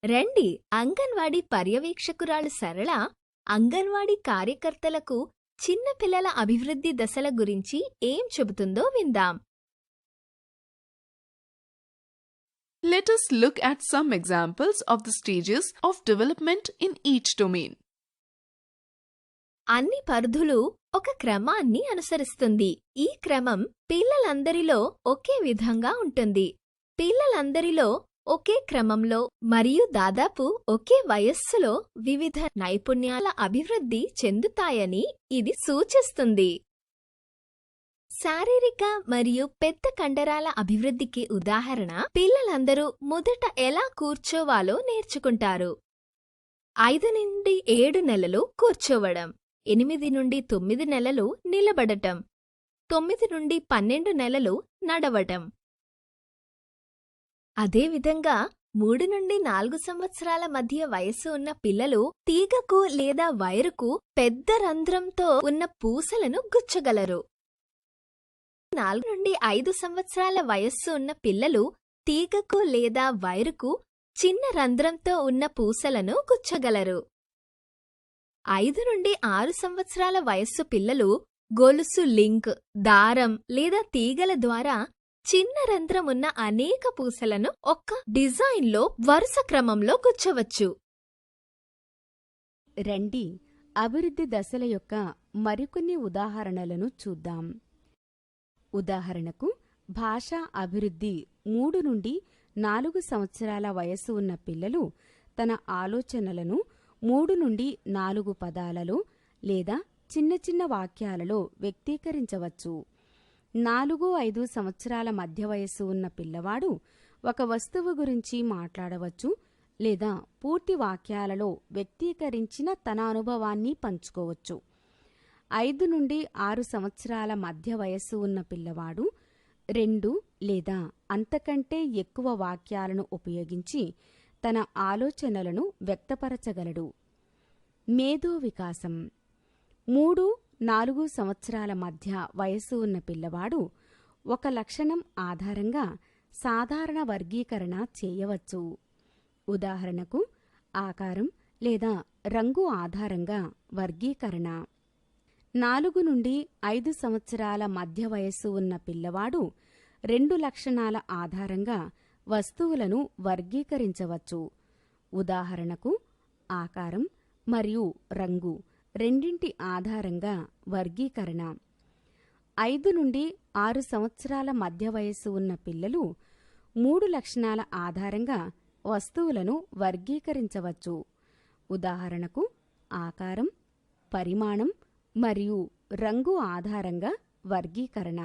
రండి, అంగన్వాడీ పర్యవేక్షకురాలు సరళ అంగన్వాడీ కార్యకర్తలకు చిన్న పిల్లల అభివృద్ధి దశల గురించి ఏం చెబుతుందో విందాం. Let us look at some examples of the stages of development in each domain. అన్ని పరిధులు ఒక క్రమాన్ని అనుసరిస్తుంది. ఈ క్రమం పిల్లలందరిలో ఒకే విధంగా ఉంటుంది. పిల్లలందరిలో ఒకే క్రమంలో మరియు దాదాపు ఒకే వయస్సులో వివిధ నైపుణ్యాల అభివృద్ధి చెందుతాయని ఇది సూచిస్తుంది. శారీరక మరియు పెద్ద కండరాల అభివృద్ధికి ఉదాహరణ, పిల్లలందరూ మొదట ఎలా కూర్చోవాలో నేర్చుకుంటారు. 5 నుండి 7 నెలలు కూర్చోవడం, 8 నుండి 9 నెలలు నిలబడటం, 9 నుండి 12 నెలలు నడవటం. అదేవిధంగా 3 నుండి 4 సంవత్సరాల మధ్య వయస్సు ఉన్న పిల్లలు తీగకు లేదా వైరుకు పెద్ద రంధ్రంతో ఉన్న పూసలను గుచ్చగలరు. 4 నుండి 5 సంవత్సరాల వయస్సు ఉన్న పిల్లలు తీగకు లేదా వైరుకు చిన్న రంధ్రంతో ఉన్న పూసలను గుచ్చగలరు. 5 నుండి 6 సంవత్సరాల వయస్సు పిల్లలు గొలుసు లింక్, దారం లేదా తీగల ద్వారా చిన్న రంధ్రం ఉన్న అనేక పూసలను ఒక్క డిజైన్లో వరుస క్రమంలో గుచ్చవచ్చు. రండి, అభివృద్ధి దశల యొక్క మరికొన్ని ఉదాహరణలను చూద్దాం. ఉదాహరణకు, భాషా అభివృద్ధి 3 నుండి 4 సంవత్సరాల వయస్సు ఉన్న పిల్లలు తన ఆలోచనలను 3 నుండి 4 పదాలలో లేదా చిన్న చిన్న వాక్యాలలో వ్యక్తీకరించవచ్చు. 4-5 సంవత్సరాల మధ్య వయస్సు ఉన్న పిల్లవాడు ఒక వస్తువు గురించి మాట్లాడవచ్చు లేదా పూర్తి వాక్యాలలో వ్యక్తీకరించిన తన అనుభవాన్ని పంచుకోవచ్చు. 5 నుండి 6 సంవత్సరాల మధ్య వయస్సు ఉన్న పిల్లవాడు 2 లేదా అంతకంటే ఎక్కువ వాక్యాలను ఉపయోగించి తన ఆలోచనలను వ్యక్తపరచగలడు. మేధో వికాసం 3-4 సంవత్సరాల మధ్య వయస్సు ఉన్న పిల్లవాడు ఒక లక్షణం ఆధారంగా సాధారణ వర్గీకరణ చేయవచ్చు. ఉదాహరణకు, ఆకారం లేదా రంగు ఆధారంగా వర్గీకరణ. 4 నుండి 5 సంవత్సరాల మధ్య వయస్సు ఉన్న పిల్లవాడు 2 లక్షణాల ఆధారంగా వస్తువులను వర్గీకరించవచ్చు. ఉదాహరణకు, ఆకారం మరియు రంగు రెండింటి ఆధారంగా వర్గీకరణ. 5 నుండి 6 సంవత్సరాల మధ్య వయస్సు ఉన్న పిల్లలు 3 లక్షణాల ఆధారంగా వస్తువులను వర్గీకరించవచ్చు. ఉదాహరణకు, ఆకారం, పరిమాణం మరియు రంగు ఆధారంగా వర్గీకరణ.